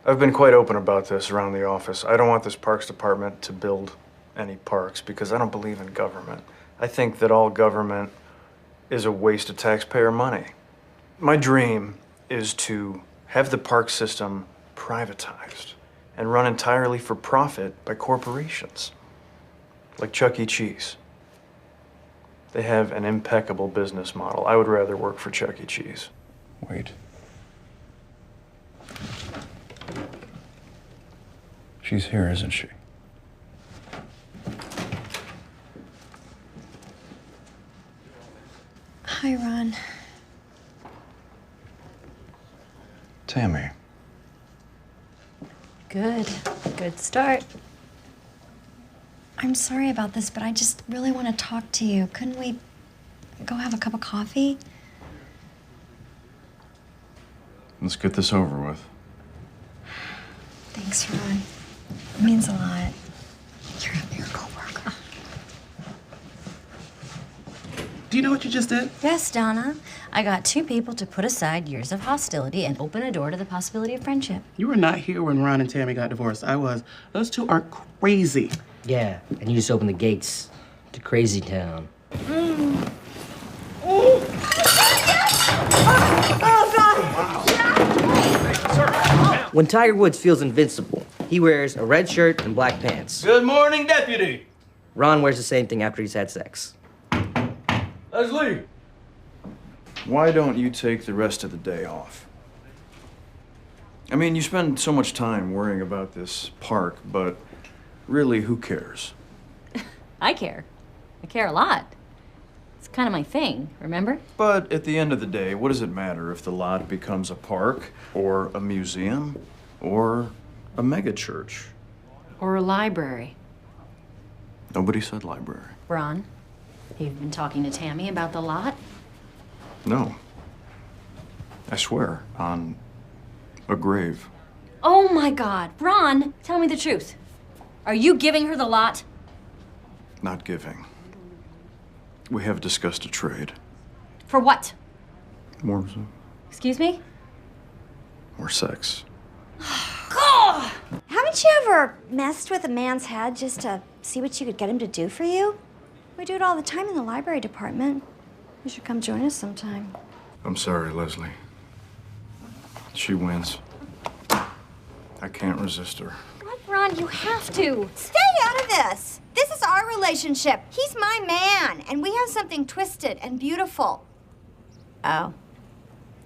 I've been quite open about this around the office. I don't want this parks department to build any parks because I don't believe in government. I think that all government is a waste of taxpayer money. My dream is to have the park system privatized and run entirely for profit by corporations, like Chuck E. Cheese. They have an impeccable business model. I would rather work for Chuck E. Cheese. Wait. She's here, isn't she? Hi, Ron. Tammy. Good. Good start. I'm sorry about this, but I just really want to talk to you. Couldn't we go have a cup of coffee? Let's get this over with. Thanks, Ron. It means a lot. You're a miracle worker. Do you know what you just did? Yes, Donna. I got two people to put aside years of hostility and open a door to the possibility of friendship. You were not here when Ron and Tammy got divorced. I was. Those two are crazy. Yeah, and you just opened the gates to Crazy Town. When Tiger Woods feels invincible, he wears a red shirt and black pants. Good morning, deputy. Ron wears the same thing after he's had sex. Leslie! Why don't you take the rest of the day off? I mean, you spend so much time worrying about this park, but really, who cares? I care. I care a lot. It's kind of my thing, remember? But at the end of the day, what does it matter if the lot becomes a park, or a museum, or a megachurch? Or a library. Nobody said library. Ron, you've been talking to Tammy about the lot? No. I swear, on a grave. Oh my God, Ron, tell me the truth. Are you giving her the lot? Not giving. We have discussed a trade. For what? More, Excuse me? more sex. Haven't you ever messed with a man's head just to see what you could get him to do for you? We do it all the time in the library department. You should come join us sometime. I'm sorry, Leslie. She wins. I can't resist her. What, Ron? You have to. Stay out of this. This is our relationship. He's my man, and we have something twisted and beautiful. Oh.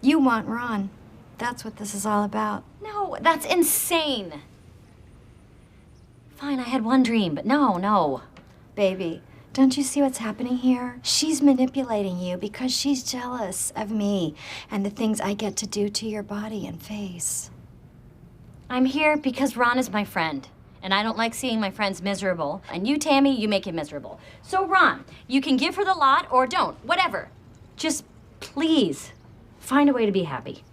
You want Ron. That's what this is all about. No, that's insane. Fine, I had one dream, but no. Baby, don't you see what's happening here? She's manipulating you because she's jealous of me and the things I get to do to your body and face. I'm here because Ron is my friend, and I don't like seeing my friends miserable. And you, Tammy, you make him miserable. So, Ron, you can give her the lot or don't, whatever. Just please find a way to be happy.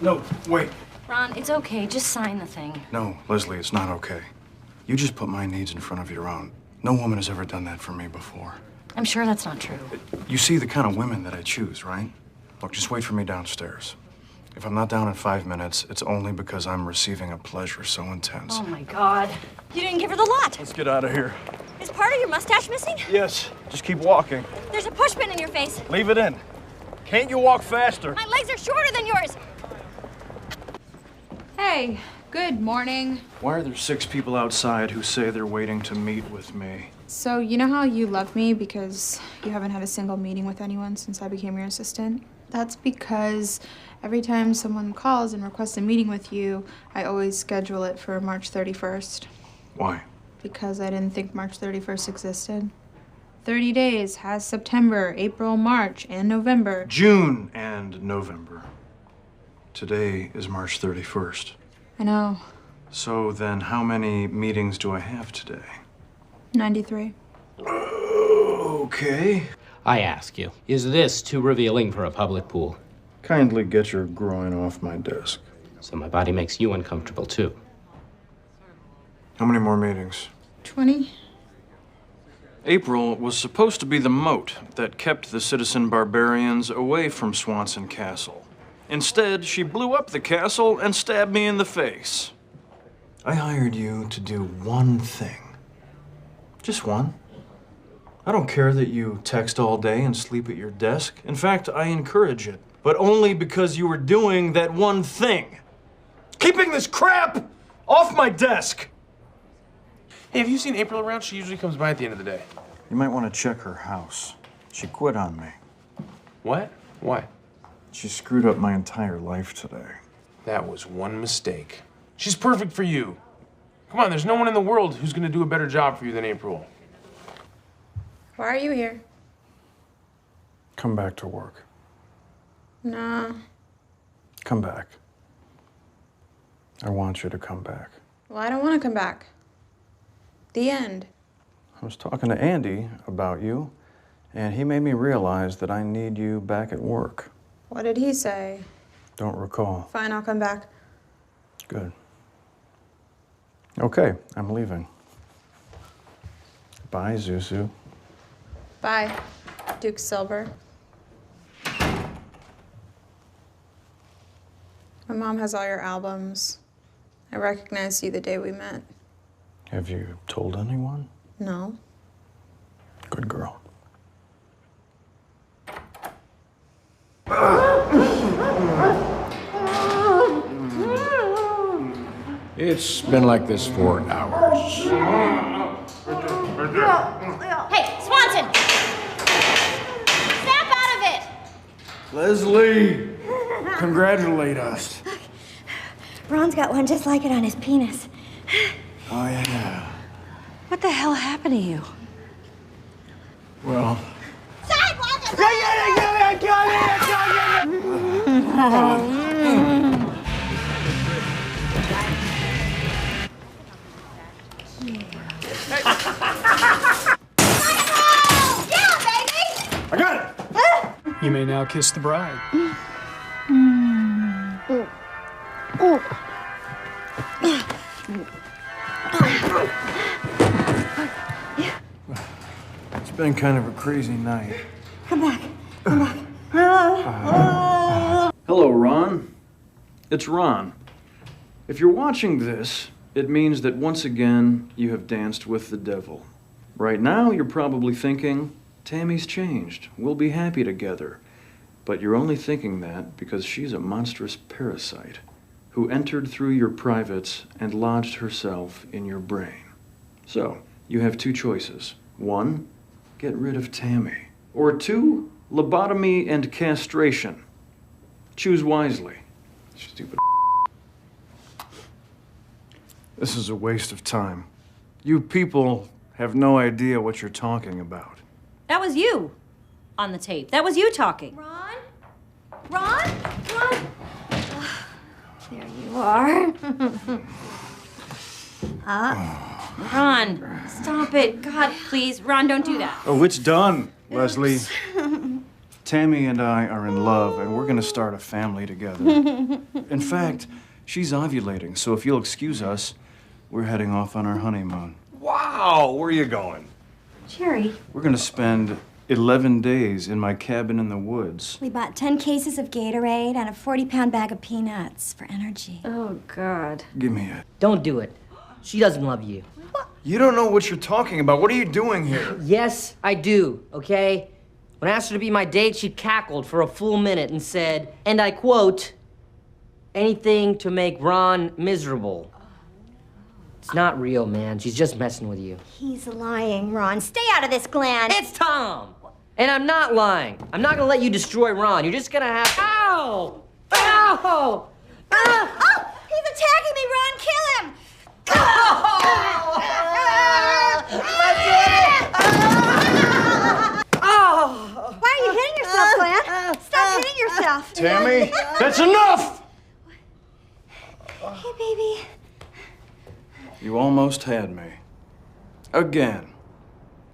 No, wait. Ron, it's okay. Just sign the thing. No, Leslie, it's not okay. You just put my needs in front of your own. No woman has ever done that for me before. I'm sure that's not true. You see the kind of women that I choose, right? Look, just wait for me downstairs. If I'm not down in 5 minutes, it's only because I'm receiving a pleasure so intense. Oh, my God. You didn't give her the lot. Let's get out of here. Is part of your mustache missing? Yes, just keep walking. There's a pushpin in your face. Leave it in. Can't you walk faster? My legs are shorter than yours. Hey, good morning. Why are there 6 people outside who say they're waiting to meet with me? So, you know how you love me because you haven't had a single meeting with anyone since I became your assistant? That's because every time someone calls and requests a meeting with you, I always schedule it for March 31st. Why? Because I didn't think March 31st existed. 30 days has September, April, March, and November. June and November. Today is March 31st. I know. So then how many meetings do I have today? 93. Okay. I ask you, is this too revealing for a public pool? Kindly get your groin off my desk. So my body makes you uncomfortable too. How many more meetings? 20. April was supposed to be the moat that kept the citizen barbarians away from Swanson Castle. Instead, she blew up the castle and stabbed me in the face. I hired you to do one thing. Just one. I don't care that you text all day and sleep at your desk. In fact, I encourage it, but only because you were doing that one thing. Keeping this crap off my desk! Hey, have you seen April around? She usually comes by at the end of the day. You might want to check her house. She quit on me. What? Why? She screwed up my entire life today. That was one mistake. She's perfect for you. Come on, there's no one in the world who's gonna do a better job for you than April. Why are you here? Come back to work. Nah. Come back. I want you to come back. Well, I don't want to come back. The end. I was talking to Andy about you, and he made me realize that I need you back at work. What did he say? Don't recall. Fine, I'll come back. Good. Okay, I'm leaving. Bye, Zuzu. Bye, Duke Silver. My mom has all your albums. I recognized you the day we met. Have you told anyone? No. Good girl. It's been like this for hours. Hey, Swanson! Snap out of it! Leslie, congratulate us. Ron's got one just like it on his penis. Oh, yeah. What the hell happened to you? Well, I got it! You may now kiss the bride. It's been kind of a crazy night. Come back. Hello, Ron. It's Ron. If you're watching this, it means that once again you have danced with the devil. Right now, you're probably thinking, Tammy's changed. We'll be happy together. But you're only thinking that because she's a monstrous parasite who entered through your privates and lodged herself in your brain. So, you have two choices. One, get rid of Tammy. Or two, lobotomy and castration. Choose wisely. Stupid. This is a waste of time. You people have no idea what you're talking about. That was you on the tape. That was you talking. Ron? Ron? Ron? There you are. Ron, stop it. God, please. Ron, don't do that. Oh, it's done, Leslie. Tammy and I are in love, and we're gonna start a family together. In fact, she's ovulating, so if you'll excuse us, we're heading off on our honeymoon. Wow, where are you going? Jerry, We're gonna spend 11 days in my cabin in the woods. we bought 10 cases of Gatorade and a 40-pound bag of peanuts for energy. Oh, God. Give me it. Don't do it. She doesn't love you. You don't know what you're talking about. What are you doing here? Yes, I do, okay? When I asked her to be my date, she cackled for a full minute and said, and I quote, anything to make Ron miserable. It's not real, man. She's just messing with you. He's lying, Ron. Stay out of this, Glenn. It's Tom! And I'm not lying. I'm not gonna let you destroy Ron. You're just gonna have. Ow! Ow! Oh, he's attacking me, Ron. Kill him. Why are you hitting yourself, Glenn? Stop hitting yourself. Tammy, that's enough! Hey, baby. You almost had me. Again.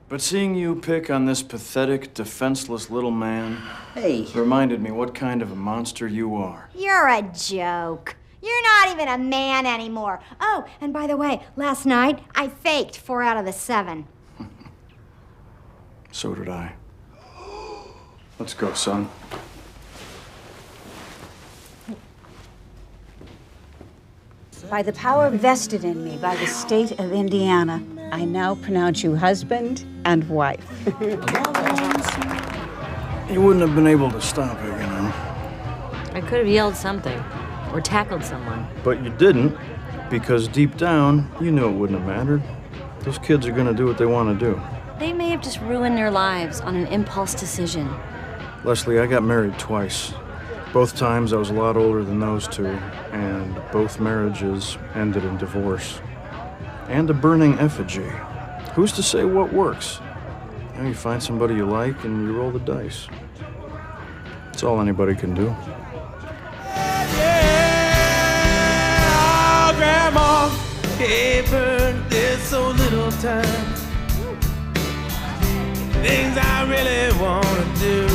But seeing you pick on this pathetic, defenseless little man Hey. reminded me what kind of a monster you are. You're a joke. You're not even a man anymore. Oh, and by the way, last night I faked 4 out of the 7. So did I. Let's go, son. By the power vested in me by the state of Indiana, I now pronounce you husband and wife. You wouldn't have been able to stop it, you know. I could have yelled something or tackled someone. But you didn't, because deep down, you knew it wouldn't have mattered. Those kids are gonna do what they want to do. They may have just ruined their lives on an impulse decision. Leslie, I got married twice. Both times I was a lot older than those two, and both marriages ended in divorce. And a burning effigy. Who's to say what works? You know, you find somebody you like and you roll the dice. That's all anybody can do. Oh, Grandma, paper, there's so little time. Things I really want to do.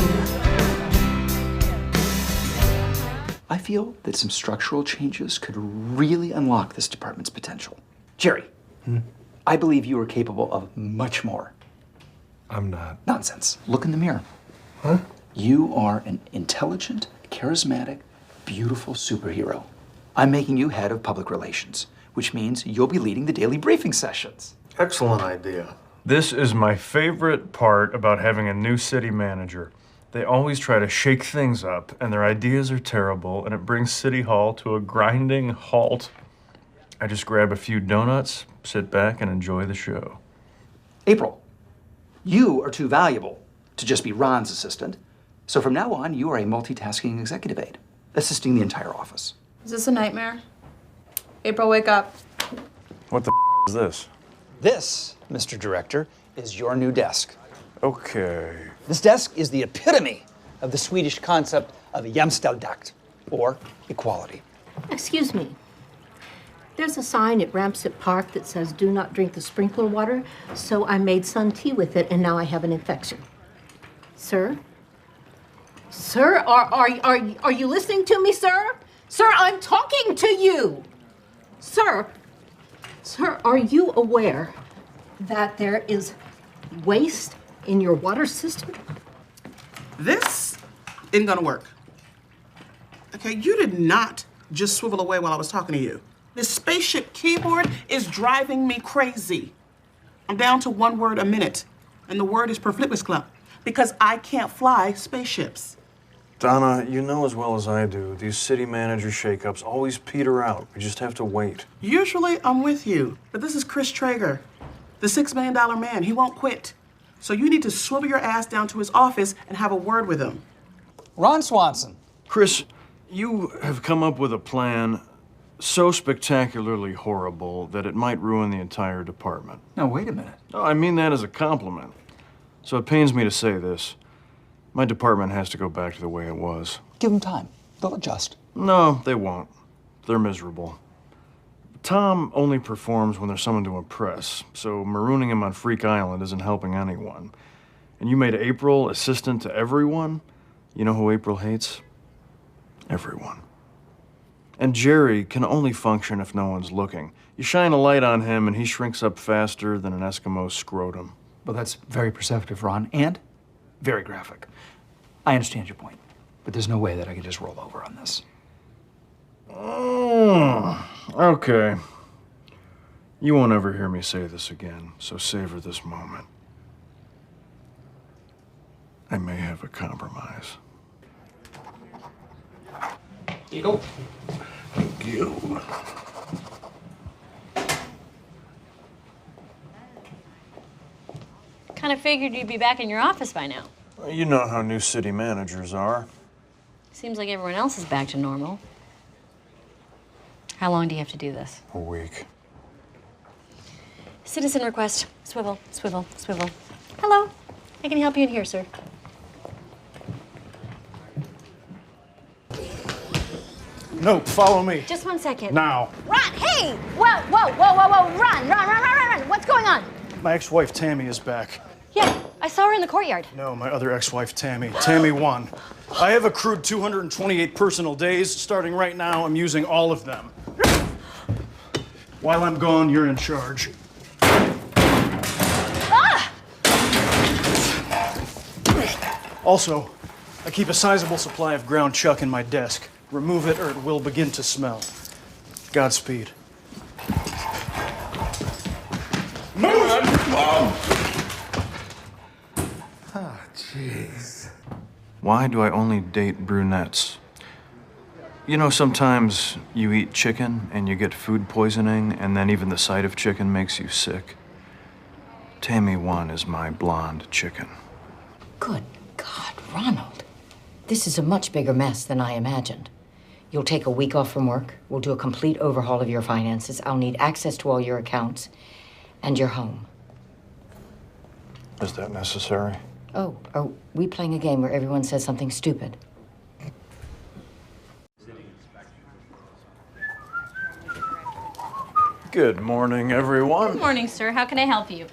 I feel that some structural changes could really unlock this department's potential. Jerry, I believe you are capable of much more. I'm not. Nonsense. Look in the mirror. Huh? You are an intelligent, charismatic, beautiful superhero. I'm making you head of public relations, which means you'll be leading the daily briefing sessions. Excellent idea. This is my favorite part about having a new city manager. They always try to shake things up, and their ideas are terrible, and it brings City Hall to a grinding halt. I just grab a few donuts, sit back, and enjoy the show. April, you are too valuable to just be Ron's assistant. So from now on, you are a multitasking executive aide, assisting the entire office. Is this a nightmare? April, wake up. What the is this? This, Mr. Director, is your new desk. Okay. This desk is the epitome of the Swedish concept of jämställdhet, or equality. Excuse me. There's a sign at Ramsett Park that says, "Do not drink the sprinkler water," so I made sun tea with it, and now I have an infection. Sir? Sir, are you listening to me, sir? Sir, I'm talking to you! Sir, are you aware that there is waste in your water system? This isn't gonna work. Okay, you did not just swivel away while I was talking to you. This spaceship keyboard is driving me crazy. I'm down to one word a minute, and the word is Perflippisklump, because I can't fly spaceships. Donna, you know as well as I do, these city manager shakeups always peter out. We just have to wait. Usually I'm with you, but this is Chris Traeger, the $6 million man. He won't quit. So you need to swivel your ass down to his office and have a word with him. Ron Swanson. Chris, you have come up with a plan so spectacularly horrible that it might ruin the entire department. No, wait a minute. No, I mean that as a compliment. So it pains me to say this. My department has to go back to the way it was. Give them time. They'll adjust. No, they won't. They're miserable. Tom only performs when there's someone to impress, so marooning him on Freak Island isn't helping anyone. And you made April assistant to everyone? You know who April hates? Everyone. And Jerry can only function if no one's looking. You shine a light on him and he shrinks up faster than an Eskimo scrotum. Well, that's very perceptive, Ron, and very graphic. I understand your point, but there's no way that I can just roll over on this. Okay. You won't ever hear me say this again, so savor this moment. I may have a compromise. Here you go. Thank you. Kind of figured you'd be back in your office by now. You know how new city managers are. Seems like everyone else is back to normal. How long do you have to do this? A week. Citizen request. Swivel, swivel, swivel. Hello. I can help you in here, sir. No, follow me. Just 1 second. Now. Ron, hey! Whoa, whoa, whoa, whoa, whoa! Run! What's going on? My ex-wife Tammy is back. Yeah, I saw her in the courtyard. No, my other ex-wife Tammy. Tammy won. I have accrued 228 personal days. Starting right now, I'm using all of them. While I'm gone, you're in charge. Ah! Also, I keep a sizable supply of ground chuck in my desk. Remove it or it will begin to smell. Godspeed. Ah, jeez. Why do I only date brunettes? You know, sometimes you eat chicken and you get food poisoning, and then even the sight of chicken makes you sick. Tammy 1 is my blonde chicken. Good God, Ronald. This is a much bigger mess than I imagined. You'll take a week off from work. We'll do a complete overhaul of your finances. I'll need access to all your accounts and your home. Is that necessary? Oh, are we playing a game where everyone says something stupid? Good morning, everyone. Good morning, sir. How can I help you?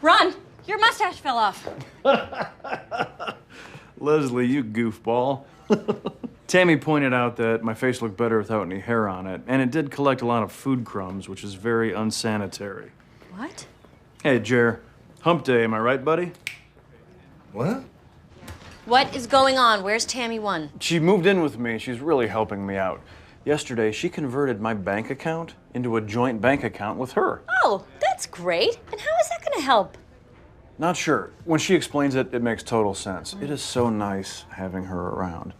Ron, your mustache fell off. Leslie, you goofball. Tammy pointed out that my face looked better without any hair on it, and it did collect a lot of food crumbs, which is very unsanitary. What? Hey, Jer. Hump day, am I right, buddy? What? What is going on? Where's Tammy 1? She moved in with me. She's really helping me out. Yesterday, she converted my bank account into a joint bank account with her. Oh, that's great. And how is that going to help? Not sure. When she explains it, it makes total sense. It is so nice having her around.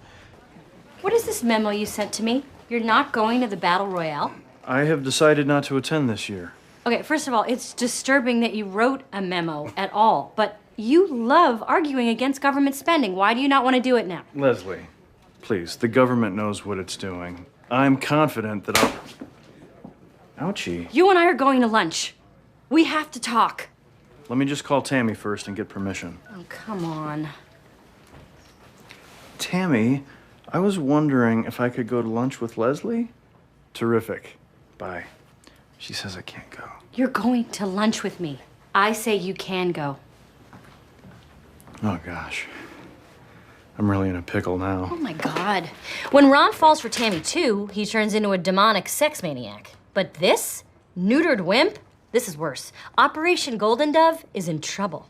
What is this memo you sent to me? You're not going to the Battle Royale? I have decided not to attend this year. Okay, first of all, it's disturbing that you wrote a memo at all, but you love arguing against government spending. Why do you not want to do it now? Leslie, please, the government knows what it's doing. I'm confident that I'll... Ouchie. You and I are going to lunch. We have to talk. Let me just call Tammy first and get permission. Oh, come on. Tammy, I was wondering if I could go to lunch with Leslie? Terrific. Bye. She says I can't go. You're going to lunch with me. I say you can go. Oh, gosh. I'm really in a pickle now. Oh, my God. When Ron falls for Tammy 2, he turns into a demonic sex maniac. But this? Neutered wimp? This is worse. Operation Golden Dove is in trouble.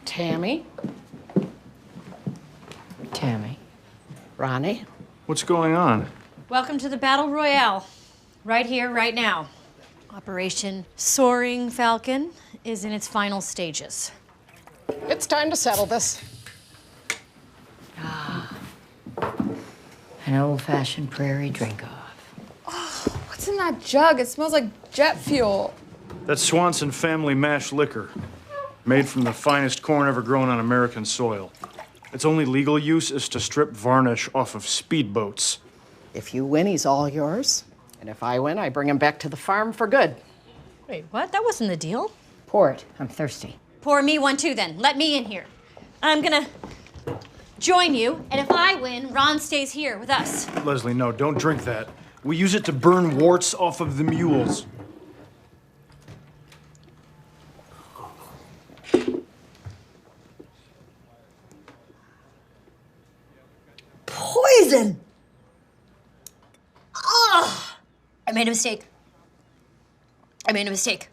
Tammy? Tammy? Ronnie? What's going on? Welcome to the Battle Royale. Right here, right now. Operation Soaring Falcon is in its final stages. It's time to settle this. An old-fashioned prairie drink-off. Oh, what's in that jug? It smells like jet fuel. That's Swanson family mash liquor, made from the finest corn ever grown on American soil. Its only legal use is to strip varnish off of speedboats. If you win, he's all yours. And if I win, I bring him back to the farm for good. Wait, what? That wasn't the deal. Pour it. I'm thirsty. Pour me one too, then. Let me in here. I'm gonna join you, and if I win, Ron stays here with us. Leslie, no, don't drink that. We use it to burn warts off of the mules. Poison! Oh! I made a mistake. I made a mistake.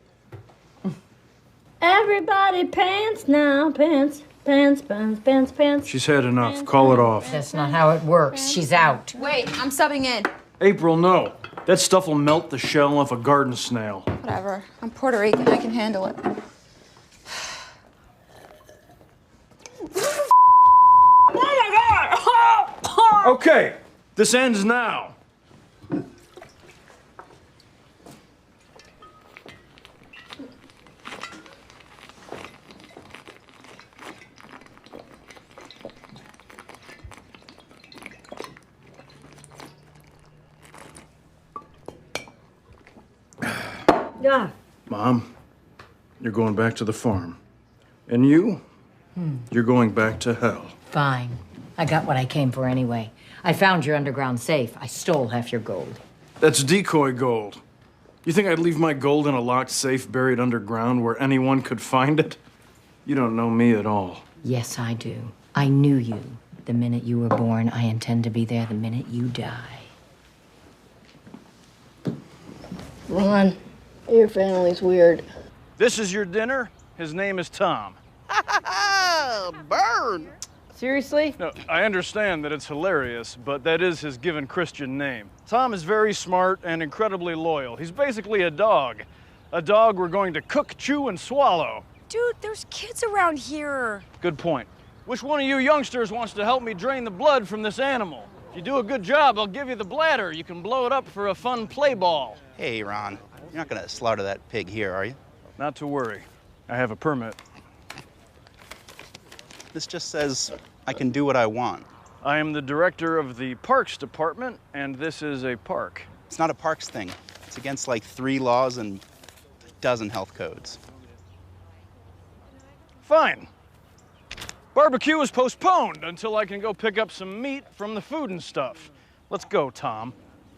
Everybody pants now, pants, pants, pants, pants, pants. She's had enough. Call it off. That's not how it works. She's out. Wait, I'm subbing in. April, no. That stuff will melt the shell off a garden snail. Whatever. I'm Puerto Rican. I can handle it. Okay, this ends now. Yeah. Mom, you're going back to the farm. And you? You're going back to hell. Fine. I got what I came for anyway. I found your underground safe. I stole half your gold. That's decoy gold. You think I'd leave my gold in a locked safe buried underground where anyone could find it? You don't know me at all. Yes, I do. I knew you the minute you were born. I intend to be there the minute you die. Ron, your family's weird. This is your dinner. His name is Tom. Burn! Seriously? No, I understand that it's hilarious, but that is his given Christian name. Tom is very smart and incredibly loyal. He's basically a dog. A dog we're going to cook, chew, and swallow. Dude, there's kids around here. Good point. Which one of you youngsters wants to help me drain the blood from this animal? If you do a good job, I'll give you the bladder. You can blow it up for a fun play ball. Hey, Ron, you're not gonna slaughter that pig here, are you? Not to worry. I have a permit. This just says I can do what I want. I am the director of the Parks Department, and this is a park. It's not a parks thing. It's against like 3 laws and a dozen health codes. Fine. Barbecue is postponed until I can go pick up some meat from the food and stuff. Let's go, Tom.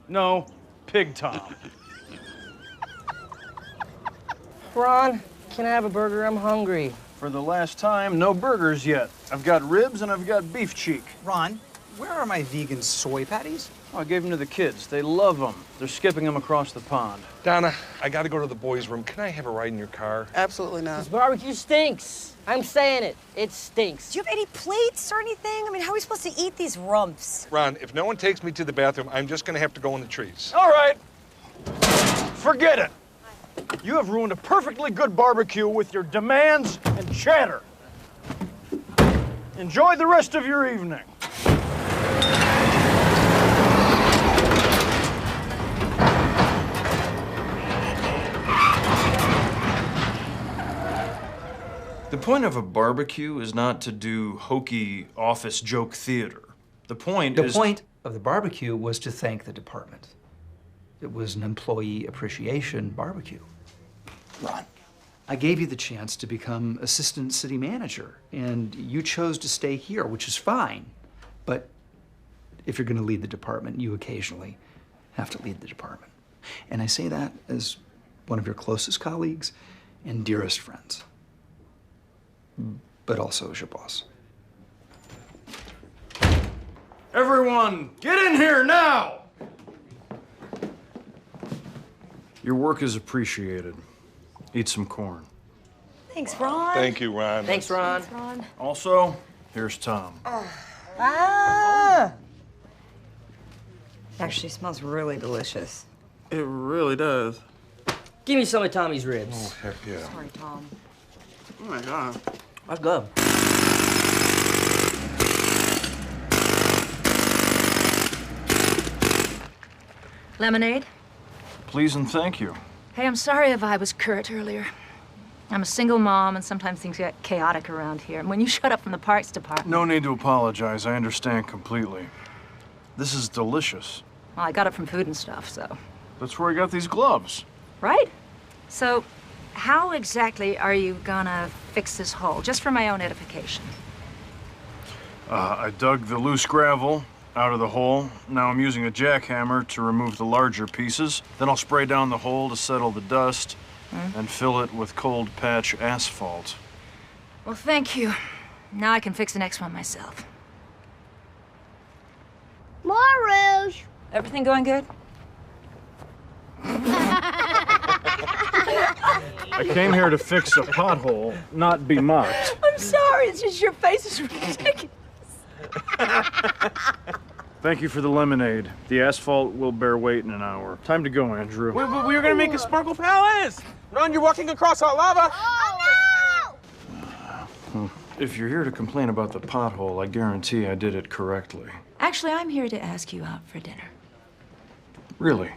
No, Pig Tom. Ron, can I have a burger? I'm hungry. For the last time, no burgers yet. I've got ribs and I've got beef cheek. Ron, where are my vegan soy patties? Oh, I gave them to the kids. They love them. They're skipping them across the pond. Donna, I gotta go to the boys' room. Can I have a ride in your car? Absolutely not. This barbecue stinks. I'm saying it. It stinks. Do you have any plates or anything? I mean, how are we supposed to eat these rumps? Ron, if no one takes me to the bathroom, I'm just gonna have to go in the trees. All right. Forget it. You have ruined a perfectly good barbecue with your demands and chatter. Enjoy the rest of your evening. The point of a barbecue is not to do hokey office joke theater. The point of the barbecue was to thank the department. It was an employee appreciation barbecue. Ron, I gave you the chance to become assistant city manager, and you chose to stay here, which is fine. But if you're going to lead the department, you occasionally have to lead the department. And I say that as one of your closest colleagues and dearest friends, but also as your boss. Everyone, get in here now! Your work is appreciated. Eat some corn. Thanks, Ron. Thank you, Ron. Thanks, Ron. Thanks, Ron. Also, here's Tom. Ah! Actually smells really delicious. It really does. Give me some of Tommy's ribs. Oh, heck yeah. Sorry, Tom. Oh my God. That's good. Lemonade? Please and thank you. Hey, I'm sorry if I was curt earlier. I'm a single mom, and sometimes things get chaotic around here. And when you showed up from the Parks Department... No need to apologize. I understand completely. This is delicious. Well, I got it from Food and Stuff, so... That's where I got these gloves. Right? So, how exactly are you gonna fix this hole? Just for my own edification. I dug the loose gravel out of the hole. Now I'm using a jackhammer to remove the larger pieces. Then I'll spray down the hole to settle the dust and fill it with cold patch asphalt. Well, thank you. Now I can fix the next one myself. More rouge. Everything going good? I came here to fix a pothole, not be mocked. I'm sorry, it's just your face is ridiculous. Thank you for the lemonade. The asphalt will bear weight in an hour. Time to go, Andrew. We were gonna make a sparkle palace. Ron, you're walking across hot lava. Oh, no! If you're here to complain about the pothole, I guarantee I did it correctly. Actually, I'm here to ask you out for dinner. Really?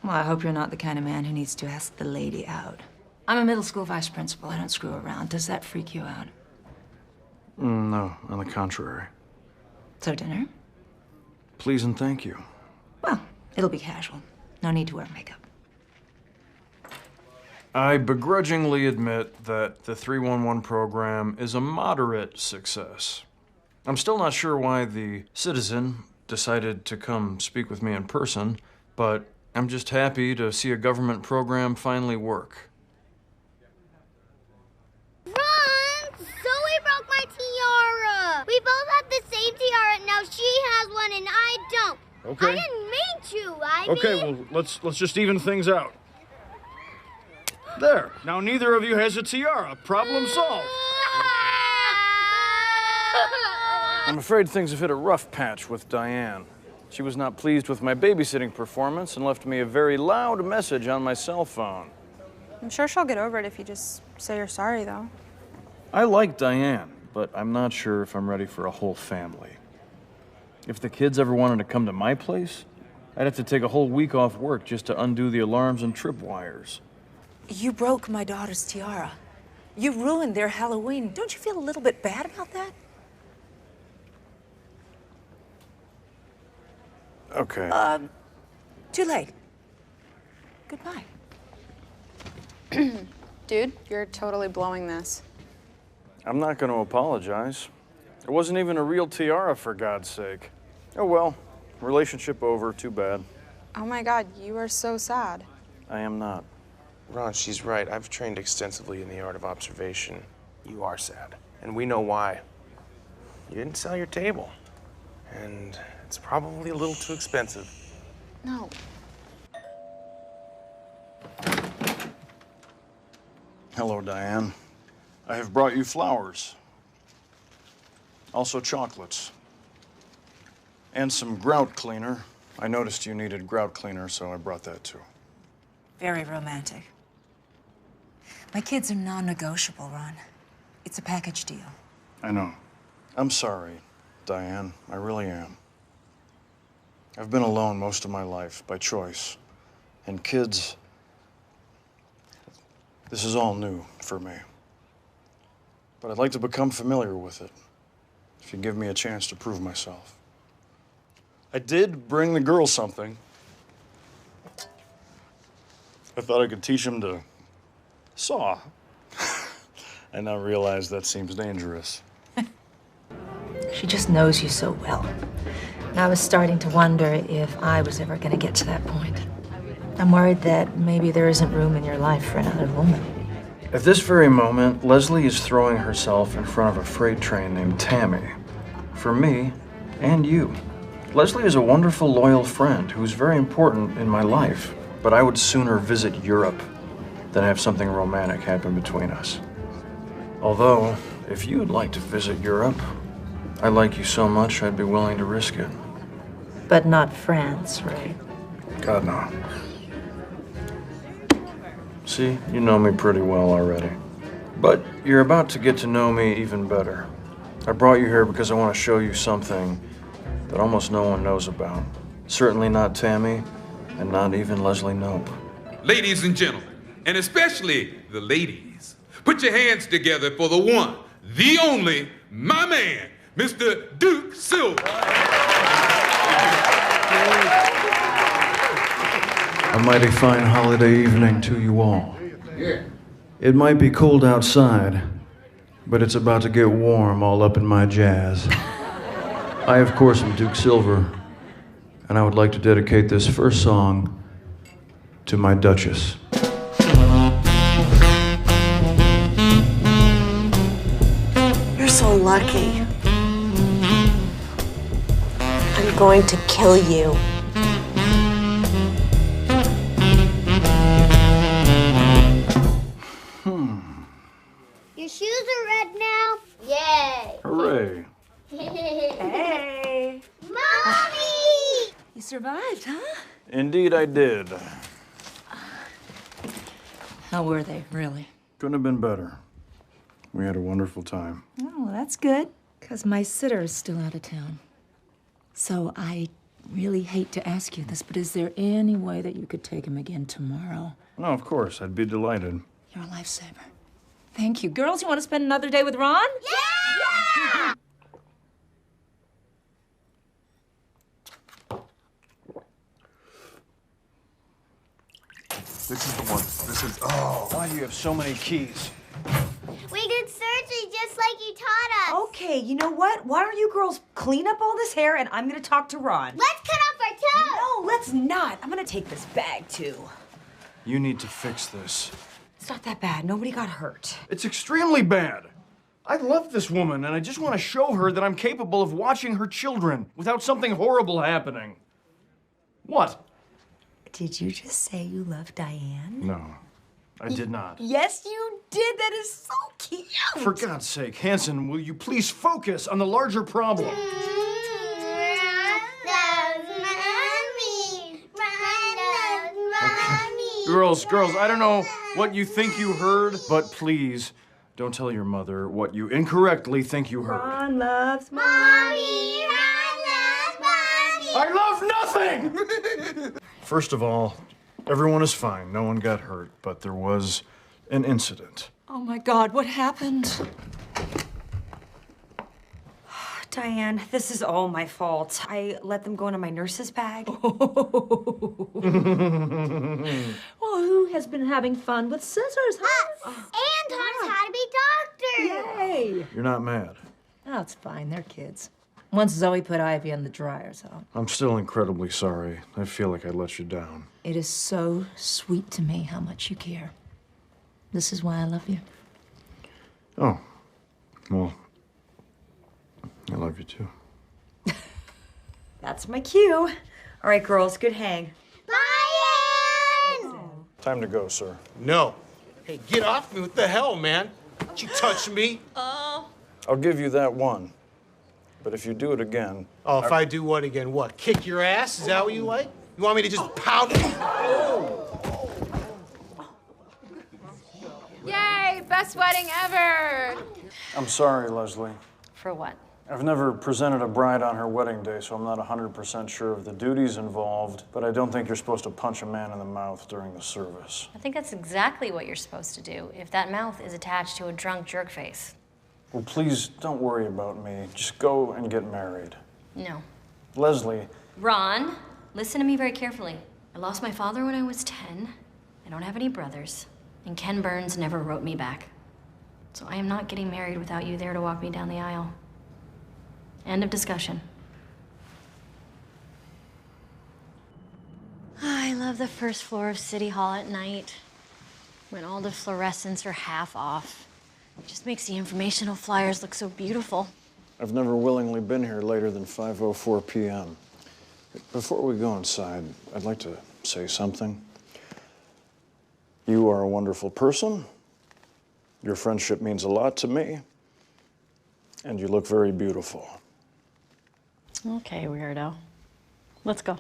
Well, I hope you're not the kind of man who needs to ask the lady out. I'm a middle school vice principal. I don't screw around. Does that freak you out? No, on the contrary. So dinner? Please and thank you. Well, it'll be casual. No need to wear makeup. I begrudgingly admit that the 311 program is a moderate success. I'm still not sure why the citizen decided to come speak with me in person, but I'm just happy to see a government program finally work. Ron! Zoe broke my tiara! We both have the same tiara, now she has one and I don't. Okay. I didn't mean to, Okay, well, let's just even things out. There. Now neither of you has a tiara. Problem solved. I'm afraid things have hit a rough patch with Diane. She was not pleased with my babysitting performance and left me a very loud message on my cell phone. I'm sure she'll get over it if you just say you're sorry, though. I like Diane, but I'm not sure if I'm ready for a whole family. If the kids ever wanted to come to my place, I'd have to take a whole week off work just to undo the alarms and tripwires. You broke my daughter's tiara. You ruined their Halloween. Don't you feel a little bit bad about that? Okay. Too late. Goodbye. Dude, you're totally blowing this. I'm not going to apologize. It wasn't even a real tiara, for God's sake. Oh well, relationship over, too bad. Oh my God, you are so sad. I am not. Ron, she's right. I've trained extensively in the art of observation. You are sad. And we know why. You didn't sell your table. And it's probably a little too expensive. No. Hello, Diane. I have brought you flowers. Also chocolates. And some grout cleaner. I noticed you needed grout cleaner, so I brought that too. Very romantic. My kids are non-negotiable, Ron. It's a package deal. I know. I'm sorry, Diane. I really am. I've been alone most of my life, by choice. And kids, this is all new for me. But I'd like to become familiar with it, if you give me a chance to prove myself. I did bring the girls something. I thought I could teach them to saw. I now realize that seems dangerous. She just knows you so well. I was starting to wonder if I was ever going to get to that point. I'm worried that maybe there isn't room in your life for another woman. At this very moment, Leslie is throwing herself in front of a freight train named Tammy. For me and you. Leslie is a wonderful, loyal friend who's very important in my life, but I would sooner visit Europe than have something romantic happen between us. Although, if you'd like to visit Europe, I like you so much I'd be willing to risk it. But not France, right? God, no. See, you know me pretty well already. But you're about to get to know me even better. I brought you here because I want to show you something that almost no one knows about. Certainly not Tammy, and not even Leslie Knope. Ladies and gentlemen, and especially the ladies, put your hands together for the one, the only, my man, Mr. Duke Silver. A mighty fine holiday evening to you all. It might be cold outside, but it's about to get warm all up in my jazz. I, of course, am Duke Silver, and I would like to dedicate this first song to my Duchess. You're so lucky. I'm going to kill you. Your shoes are red now? Yay! Hooray. Hey! Mommy! You survived, huh? Indeed I did. How were they, really? Couldn't have been better. We had a wonderful time. Oh, well, that's good, because my sitter is still out of town. So I really hate to ask you this, but is there any way that you could take him again tomorrow? No, of course. I'd be delighted. You're a lifesaver. Thank you. Girls, you want to spend another day with Ron? Yeah! This is the one. This is. Oh, why do you have so many keys? We did surgery just like you taught us. Okay, you know what? Why don't you girls clean up all this hair and I'm gonna talk to Ron. Let's cut off our toes. No, let's not. I'm gonna take this bag too. You need to fix this. It's not that bad. Nobody got hurt. It's extremely bad. I love this woman, and I just want to show her that I'm capable of watching her children without something horrible happening. What? Did you just say you love Diane? No. I did not. Yes, you did. That is so cute. For God's sake, Hanson, will you please focus on the larger problem? Girls, I don't know what you think you heard, but please don't tell your mother what you incorrectly think you heard. Ron loves Mommy. I love nothing! First of all, everyone is fine. No one got hurt, but there was an incident. Oh my God, what happened? Diane, this is all my fault. I let them go into my nurse's bag. Well, who has been having fun with scissors, huh? And taught us how to be doctors. Yay! You're not mad. Oh, it's fine. They're kids. Once Zoe put Ivy on the dryer, so. I'm still incredibly sorry. I feel like I let you down. It is so sweet to me how much you care. This is why I love you. Oh, well, I love you too. That's my cue. All right, girls, good hang. Bye, Time to go, sir. No. Hey, get off me. What the hell, man? Don't you touch me. I'll give you that one. But if you do it again... Oh, if I do what again? What? Kick your ass? Is that what you like? You want me to just pound it? Yay! Best wedding ever! I'm sorry, Leslie. For what? I've never presented a bride on her wedding day, so I'm not 100% sure of the duties involved, but I don't think you're supposed to punch a man in the mouth during the service. I think that's exactly what you're supposed to do if that mouth is attached to a drunk jerk face. Well, please don't worry about me. Just go and get married. No. Leslie. Ron, listen to me very carefully. I lost my father when I was 10. I don't have any brothers. And Ken Burns never wrote me back. So I am not getting married without you there to walk me down the aisle. End of discussion. I love the first floor of City Hall at night, when all the fluorescents are half off. It just makes the informational flyers look so beautiful. I've never willingly been here later than 5:04 p.m. Before we go inside, I'd like to say something. You are a wonderful person. Your friendship means a lot to me. And you look very beautiful. Okay, weirdo. Let's go.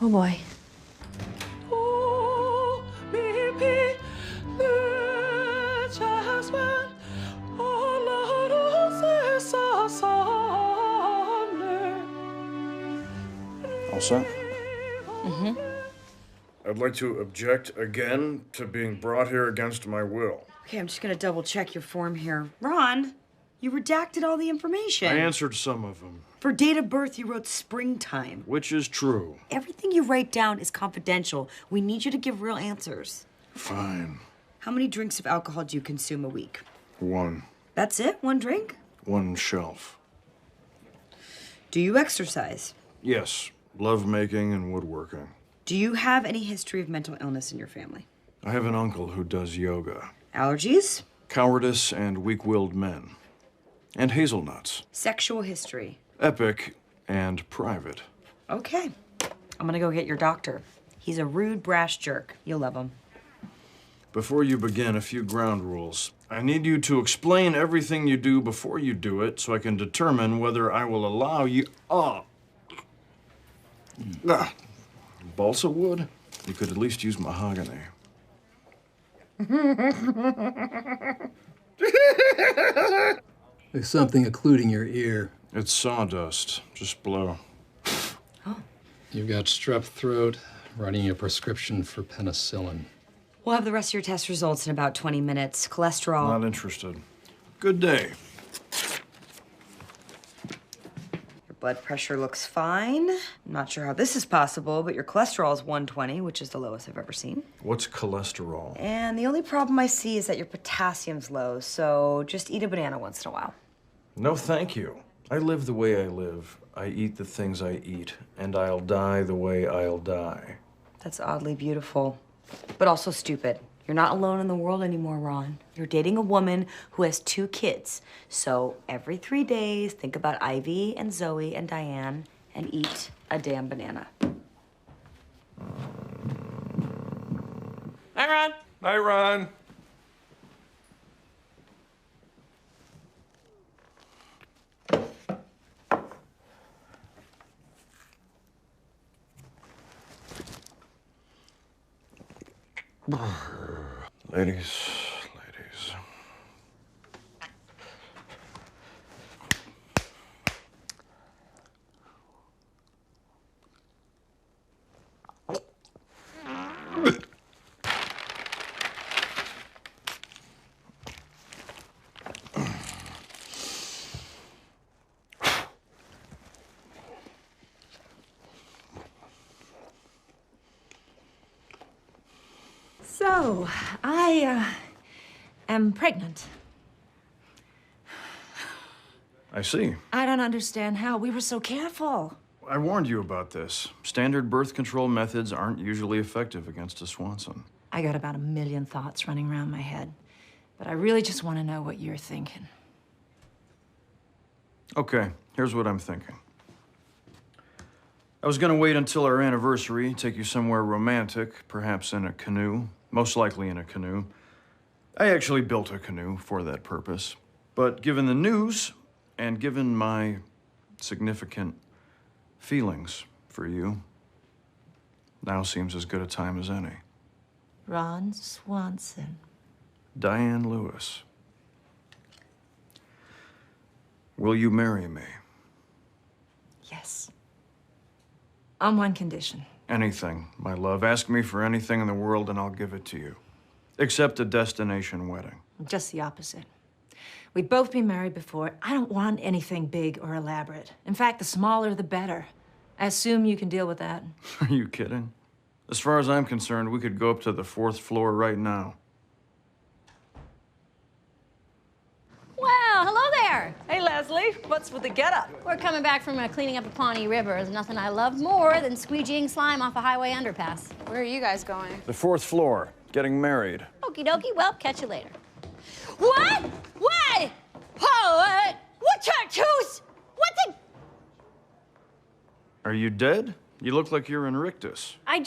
Oh boy. All set? Mm-hmm. I'd like to object again to being brought here against my will. Okay, I'm just gonna double check your form here. Ron, you redacted all the information. I answered some of them. For date of birth, you wrote springtime. Which is true. Everything you write down is confidential. We need you to give real answers. Fine. How many drinks of alcohol do you consume a week? 1. That's it? 1 drink? 1 shelf. Do you exercise? Yes. Love making and woodworking. Do you have any history of mental illness in your family? I have an uncle who does yoga. Allergies? Cowardice and weak-willed men. And hazelnuts. Sexual history? Epic and private. Okay. I'm gonna go get your doctor. He's a rude, brash jerk. You'll love him. Before you begin, a few ground rules. I need you to explain everything you do before you do it so I can determine whether I will allow you... Balsa wood? You could at least use mahogany. There's something occluding your ear. It's sawdust. Just blow. You've got strep throat, writing a prescription for penicillin. We'll have the rest of your test results in about 20 minutes. Cholesterol. Not interested. Good day. Your blood pressure looks fine. I'm not sure how this is possible, but your cholesterol is 120, which is the lowest I've ever seen. What's cholesterol? And the only problem I see is that your potassium's low, so just eat a banana once in a while. No, thank you. I live the way I live. I eat the things I eat, and I'll die the way I'll die. That's oddly beautiful, but also stupid. You're not alone in the world anymore, Ron. You're dating a woman who has 2 kids. So every 3 days, think about Ivy and Zoe and Diane and eat a damn banana. Hi, Ron. Hi, Ron. Ladies. So, I am pregnant. I see. I don't understand how. We were so careful. I warned you about this. Standard birth control methods aren't usually effective against a Swanson. I got about 1,000,000 thoughts running around my head, but I really just want to know what you're thinking. Okay, here's what I'm thinking. I was gonna wait until our anniversary, take you somewhere romantic, perhaps in a canoe, most likely in a canoe. I actually built a canoe for that purpose. But given the news, and given my significant feelings for you, now seems as good a time as any. Ron Swanson. Diane Lewis. Will you marry me? Yes. On one condition. Anything, my love. Ask me for anything in the world and I'll give it to you. Except a destination wedding. Just the opposite. We'd both be married before. I don't want anything big or elaborate. In fact, the smaller the better. I assume you can deal with that. Are you kidding? As far as I'm concerned, we could go up to the 4th floor right now. Well, hello there. Hey, Leslie. What's with the getup? We're coming back from cleaning up the Pawnee River. There's nothing I love more than squeegeeing slime off a highway underpass. Where are you guys going? The 4th floor. Getting married. Okie dokie. Well, catch you later. What? What? Oh, what tattoos? What the? Are you dead? You look like you're in rictus. I'm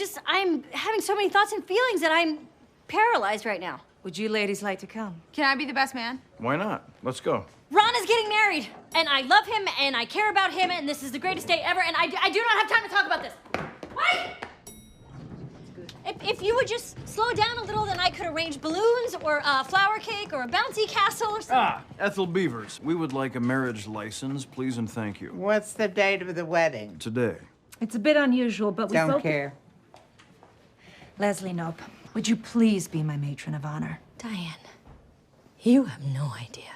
having so many thoughts and feelings that I'm paralyzed right now. Would you ladies like to come? Can I be the best man? Why not? Let's go. Ron is getting married, and I love him, and I care about him, and this is the greatest day ever, and I do not have time to talk about this. Wait! If you would just slow down a little, then I could arrange balloons, or a flower cake, or a bouncy castle, or something. Ethel Beavers, we would like a marriage license, please and thank you. What's the date of the wedding? Today. It's a bit unusual, but we Don't both... care. Leslie Knope, would you please be my matron of honor? Diane, you have no idea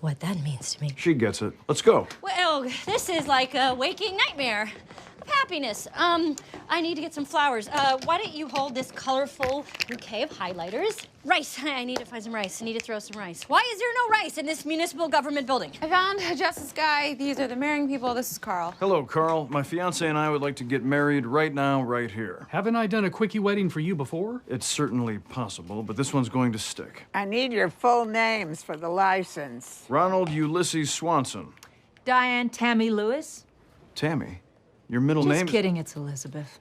what that means to me. She gets it. Let's go. Well, this is like a waking nightmare of happiness. I need to get some flowers. Why don't you hold this colorful bouquet of highlighters? Rice. I need to find some rice. I need to throw some rice. Why is there no rice in this municipal government building? I found Justice Guy. These are the marrying people. This is Carl. Hello, Carl. My fiance and I would like to get married right now, right here. Haven't I done a quickie wedding for you before? It's certainly possible, but this one's going to stick. I need your full names for the license. Ronald Ulysses Swanson. Diane Tammy Lewis? Tammy? Your middle Just name? kidding, it's Elizabeth.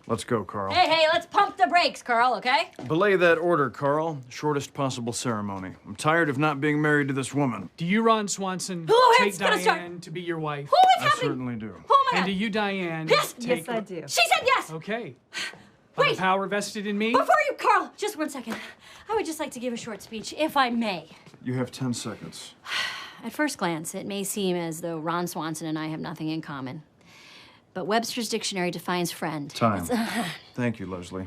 Let's go, Carl. Hey, let's pump the brakes, Carl, okay? Belay that order, Carl. Shortest possible ceremony. I'm tired of not being married to this woman. Do you, Ron Swanson, Who take is gonna Diane start? to be your wife? Who is I happening? certainly do. Who am I? And do you, Diane, Yes. take... Yes, I do. She said yes. Okay. By the power vested in me? Before you, Carl, just 1 second. I would just like to give a short speech, if I may. You have 10 seconds. At first glance, it may seem as though Ron Swanson and I have nothing in common. But Webster's dictionary defines friend. Time. Thank you, Leslie.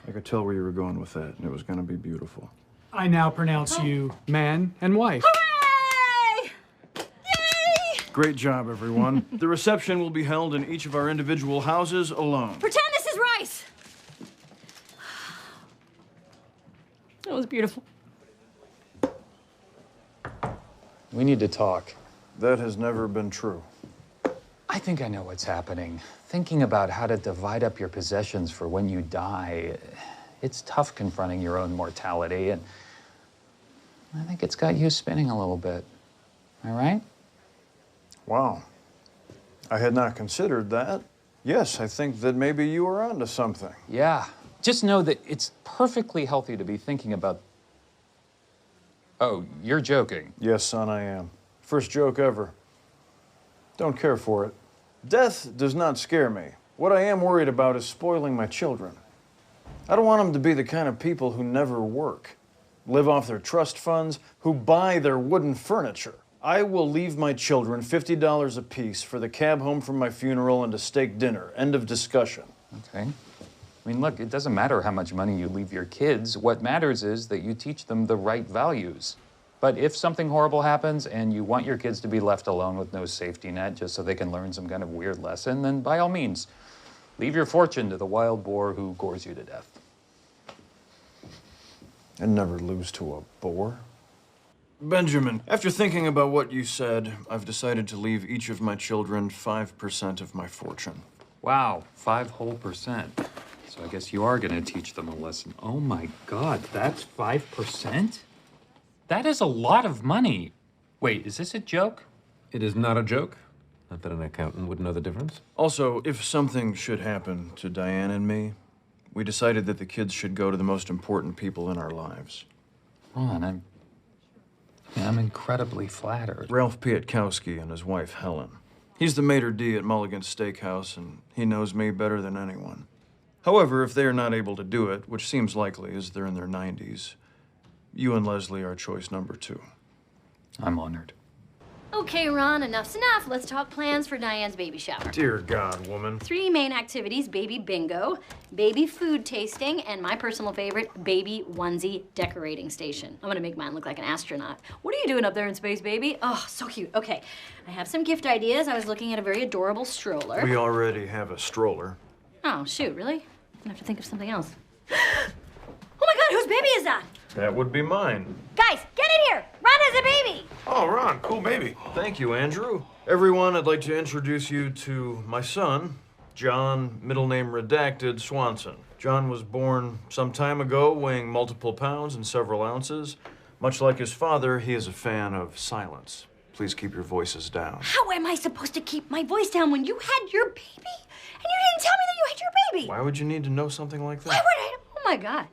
I could tell where you were going with that, and it was going to be beautiful. I now pronounce you man and wife. Hooray! Yay! Great job, everyone. The reception will be held in each of our individual houses alone. Pretend this is rice. That was beautiful. We need to talk. That has never been true. I think I know what's happening. Thinking about how to divide up your possessions for when you die, it's tough confronting your own mortality, and I think it's got you spinning a little bit. Am I right? Wow. I had not considered that. Yes, I think that maybe you are onto something. Yeah. Just know that it's perfectly healthy to be thinking about... Oh, you're joking. Yes, son, I am. First joke ever. Don't care for it. Death does not scare me. What I am worried about is spoiling my children. I don't want them to be the kind of people who never work, live off their trust funds, who buy their wooden furniture. I will leave my children $50 apiece for the cab home from my funeral and a steak dinner. End of discussion. Okay. I mean, look, it doesn't matter how much money you leave your kids. What matters is that you teach them the right values. But if something horrible happens and you want your kids to be left alone with no safety net just so they can learn some kind of weird lesson, then by all means, leave your fortune to the wild boar who gores you to death. And never lose to a boar. Benjamin, after thinking about what you said, I've decided to leave each of my children 5% of my fortune. Wow, 5 whole percent. So I guess you are gonna teach them a lesson. Oh my God, that's 5%? That is a lot of money. Wait, is this a joke? It is not a joke. Not that an accountant would know the difference. Also, if something should happen to Diane and me, we decided that the kids should go to the most important people in our lives. Ron, I'm incredibly flattered. Ralph Pietkowski and his wife, Helen. He's the maitre d' at Mulligan's Steakhouse, and he knows me better than anyone. However, if they are not able to do it, which seems likely as they're in their 90s, you and Leslie are choice number 2. I'm honored. Okay, Ron, enough's enough. Let's talk plans for Diane's baby shower. Dear God, woman. 3 main activities: baby bingo, baby food tasting, and my personal favorite, baby onesie decorating station. I'm gonna make mine look like an astronaut. What are you doing up there in space, baby? Oh, so cute. Okay, I have some gift ideas. I was looking at a very adorable stroller. We already have a stroller. Oh, shoot, really? I'm gonna have to think of something else. Oh my God, whose baby is that? That would be mine. Guys, get in here! Ron has a baby! Oh, Ron, cool baby. Thank you, Andrew. Everyone, I'd like to introduce you to my son, John, middle name redacted, Swanson. John was born some time ago, weighing multiple pounds and several ounces. Much like his father, he is a fan of silence. Please keep your voices down. How am I supposed to keep my voice down when you had your baby? And you didn't tell me that you had your baby! Why would you need to know something like that? Why would I? Oh my God.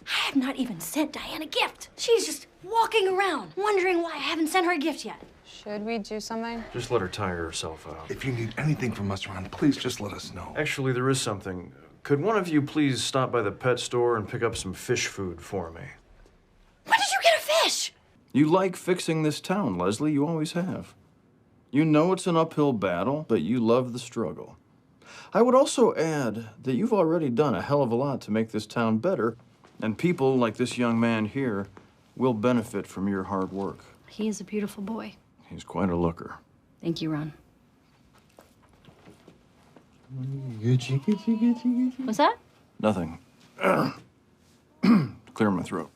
I have not even sent Diane a gift. She's just walking around, wondering why I haven't sent her a gift yet. Should we do something? Just let her tire herself out. If you need anything from us, Ron, please just let us know. Actually, there is something. Could one of you please stop by the pet store and pick up some fish food for me? When did you get a fish? You like fixing this town, Leslie. You always have. You know it's an uphill battle, but you love the struggle. I would also add that you've already done a hell of a lot to make this town better, and people like this young man here will benefit from your hard work. He is a beautiful boy. He's quite a looker. Thank you, Ron. What's that? Nothing. Clear my throat.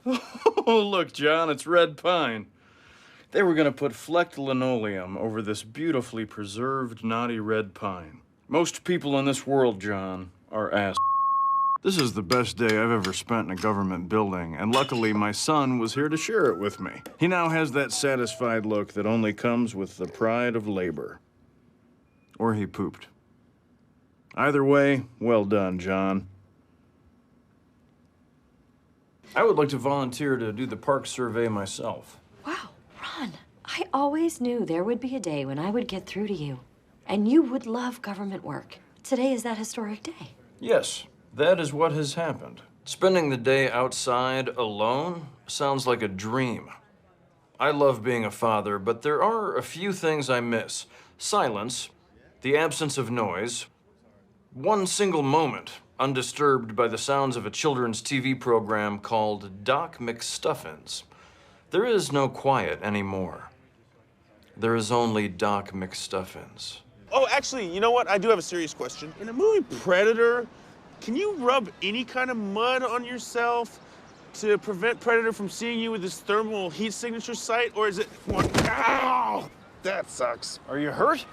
Oh, look, John, it's red pine. They were gonna put flecked linoleum over this beautifully preserved, knotty red pine. Most people in this world, John, are ass. This is the best day I've ever spent in a government building, and luckily my son was here to share it with me. He now has that satisfied look that only comes with the pride of labor. Or he pooped. Either way, well done, John. I would like to volunteer to do the park survey myself. Wow, Ron, I always knew there would be a day when I would get through to you, and you would love government work. Today is that historic day. Yes. That is what has happened. Spending the day outside alone sounds like a dream. I love being a father, but there are a few things I miss. Silence, the absence of noise, one single moment undisturbed by the sounds of a children's TV program called Doc McStuffins. There is no quiet anymore. There is only Doc McStuffins. Oh, actually, you know what? I do have a serious question. In the movie Predator, can you rub any kind of mud on yourself to prevent Predator from seeing you with his thermal heat signature sight? Or is it one? Ow! That sucks. Are you hurt?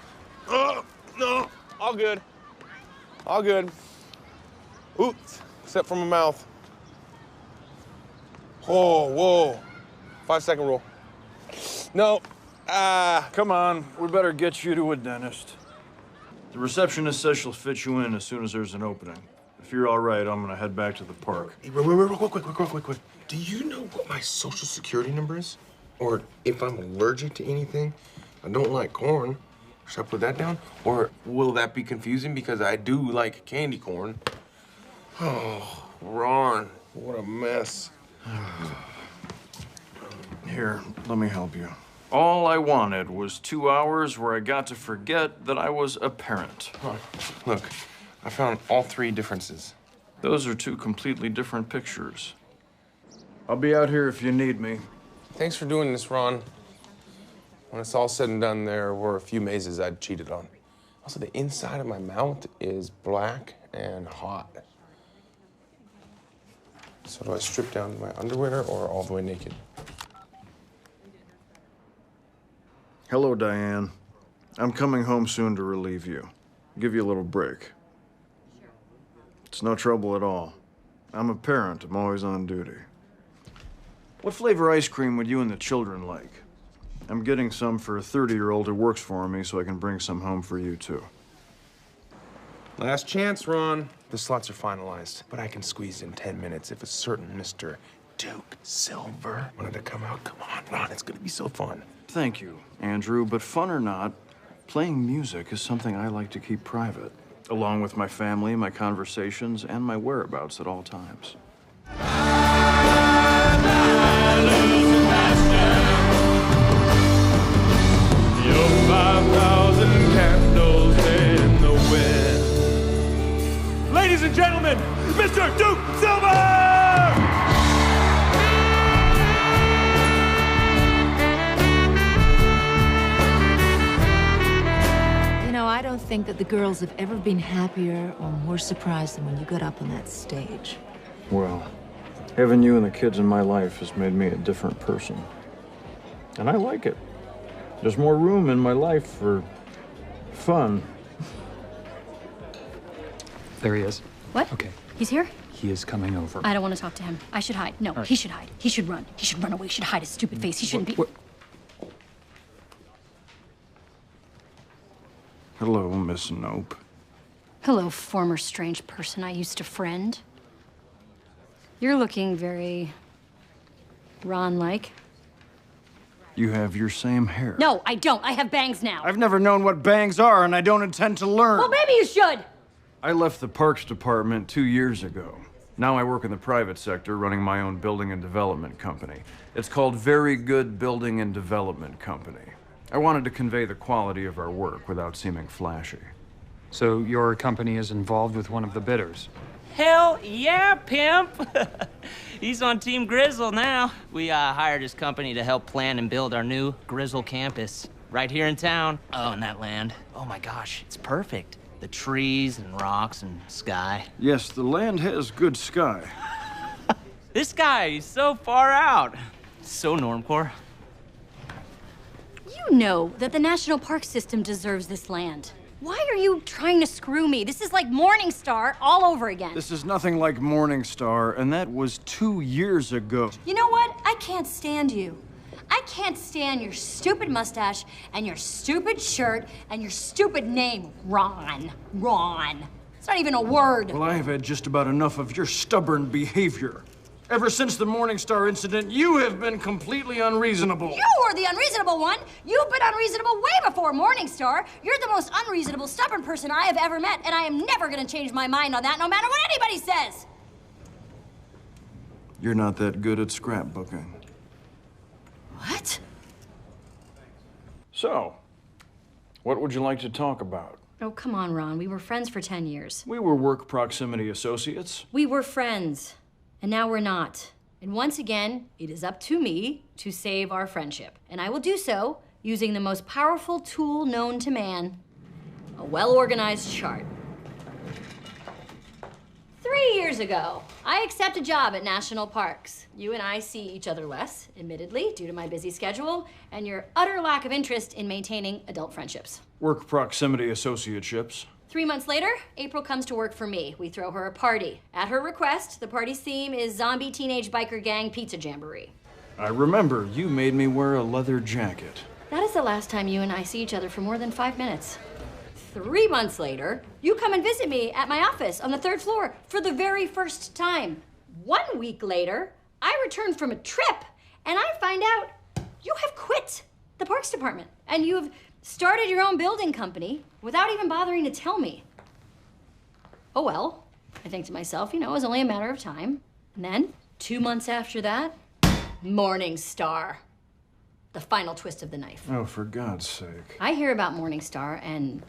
Oh, no. All good. All good. Ooh, except for my mouth. Oh, whoa. 5-second rule. No. Come on, we better get you to a dentist. The receptionist says she'll fit you in as soon as there's an opening. If you're all right, I'm gonna head back to the park. Hey, real quick. Do you know what my social security number is? Or if I'm allergic to anything? I don't like corn. Should I put that down? Or will that be confusing because I do like candy corn? Oh, Ron, what a mess. Here, let me help you. All I wanted was 2 hours where I got to forget that I was a parent. Look, I found all 3 differences. Those are 2 completely different pictures. I'll be out here if you need me. Thanks for doing this, Ron. When it's all said and done, there were a few mazes I'd cheated on. Also, the inside of my mouth is black and hot. So do I strip down to my underwear or all the way naked? Hello, Diane. I'm coming home soon to relieve you. Give you a little break. It's no trouble at all. I'm a parent. I'm always on duty. What flavor ice cream would you and the children like? I'm getting some for a 30-year-old who works for me so I can bring some home for you, too. Last chance, Ron. The slots are finalized, but I can squeeze in 10 minutes if a certain Mr. Duke Silver wanted to come out. Come on, Ron, it's gonna be so fun. Thank you, Andrew, but fun or not, playing music is something I like to keep private, along with my family, my conversations, and my whereabouts at all times. Your 5,000 candles in the wind. Ladies and gentlemen, Mr. Duke Silver! I don't think that the girls have ever been happier or more surprised than when you got up on that stage. Well, having you and the kids in my life has made me a different person. And I like it. There's more room in my life for fun. There he is. What? Okay. He's here? He is coming over. I don't want to talk to him. I should hide. No, right. He should hide. He should run. He should run away. He should hide his stupid face. He shouldn't be... Hello, Miss Knope. Hello, former strange person I used to friend. You're looking very... Ron-like. You have your same hair. No, I don't. I have bangs now. I've never known what bangs are, and I don't intend to learn. Well, maybe you should. I left the Parks Department 2 years ago. Now I work in the private sector, running my own building and development company. It's called Very Good Building and Development Company. I wanted to convey the quality of our work without seeming flashy. So your company is involved with one of the bidders? Hell yeah, pimp! He's on Team Grizzle now. We hired his company to help plan and build our new Grizzle campus right here in town. Oh, and that land. Oh my gosh, it's perfect. The trees and rocks and sky. Yes, the land has good sky. This guy is so far out. So normcore. You know that the National Park System deserves this land. Why are you trying to screw me? This is like Morningstar all over again. This is nothing like Morningstar, and that was 2 years ago. You know what? I can't stand you. I can't stand your stupid mustache and your stupid shirt and your stupid name, Ron. Ron. It's not even a word. Well, I have had just about enough of your stubborn behavior. Ever since the Morningstar incident, you have been completely unreasonable. You were the unreasonable one. You've been unreasonable way before Morningstar. You're the most unreasonable, stubborn person I have ever met, and I am never gonna change my mind on that, no matter what anybody says. You're not that good at scrapbooking. What? So, what would you like to talk about? Oh, come on, Ron. We were friends for 10 years. We were work proximity associates. We were friends. And now we're not. And once again, it is up to me to save our friendship. And I will do so using the most powerful tool known to man, a well-organized chart. 3 years ago, I accept a job at National Parks. You and I see each other less, admittedly, due to my busy schedule and your utter lack of interest in maintaining adult friendships. Work proximity associateships. 3 months later, April comes to work for me. We throw her a party. At her request, the party's theme is Zombie Teenage Biker Gang Pizza Jamboree. I remember you made me wear a leather jacket. That is the last time you and I see each other for more than 5 minutes. 3 months later, you come and visit me at my office on the 3rd floor for the very first time. 1 week later, I return from a trip and I find out you have quit the Parks Department and you have started your own building company without even bothering to tell me. Oh well, I think to myself, you know, it was only a matter of time. And then, 2 months after that, Morning Star. The final twist of the knife. Oh, for God's sake. I hear about Morning Star and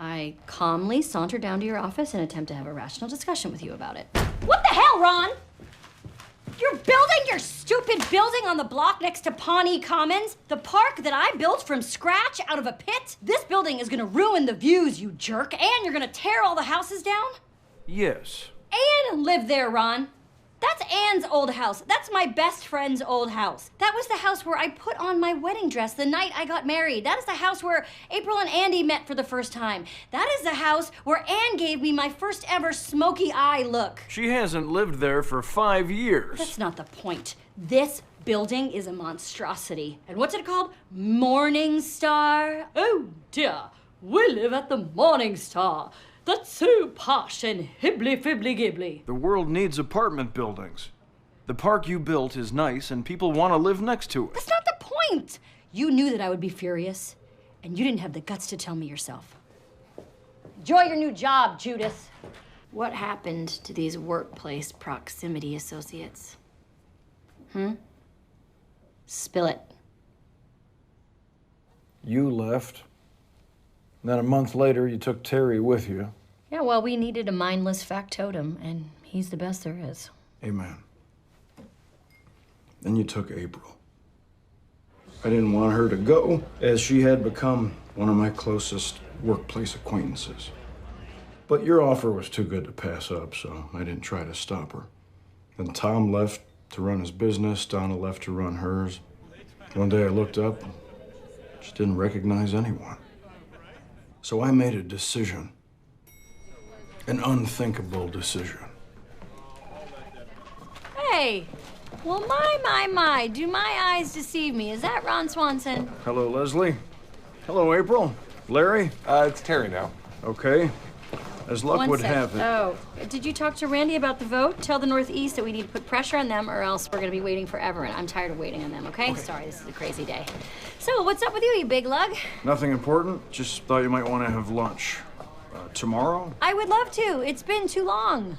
I calmly saunter down to your office and attempt to have a rational discussion with you about it. What the hell, Ron? You're building your stupid building on the block next to Pawnee Commons? The park that I built from scratch out of a pit? This building is gonna ruin the views, you jerk, and you're gonna tear all the houses down? Yes. Anne lived there, Ron. That's Anne's old house. That's my best friend's old house. That was the house where I put on my wedding dress the night I got married. That is the house where April and Andy met for the first time. That is the house where Anne gave me my first ever smoky eye look. She hasn't lived there for 5 years. That's not the point. This building is a monstrosity. And what's it called? Morning Star? Oh dear, we live at the Morning Star. That's so posh and hibbly-fibbly-gibbly. The world needs apartment buildings. The park you built is nice and people want to live next to it. That's not the point. You knew that I would be furious, and you didn't have the guts to tell me yourself. Enjoy your new job, Judith. What happened to these workplace proximity associates? Spill it. You left. Then a month later, you took Terry with you. Yeah, well, we needed a mindless factotum, and he's the best there is. Amen. Then you took April. I didn't want her to go, as she had become one of my closest workplace acquaintances. But your offer was too good to pass up, so I didn't try to stop her. Then Tom left to run his business, Donna left to run hers. One day I looked up, and she didn't recognize anyone. So I made a decision. An unthinkable decision. Hey, well, my, do my eyes deceive me? Is that Ron Swanson? Hello, Leslie. Hello, April. Larry? It's Terry now. Okay. As luck One would sec. have it. Oh, did you talk to Randy about the vote? Tell the Northeast that we need to put pressure on them or else we're gonna be waiting forever, and I'm tired of waiting on them, okay? Sorry, this is a crazy day. So, what's up with you big lug? Nothing important. Just thought you might want to have lunch. Tomorrow? I would love to. It's been too long.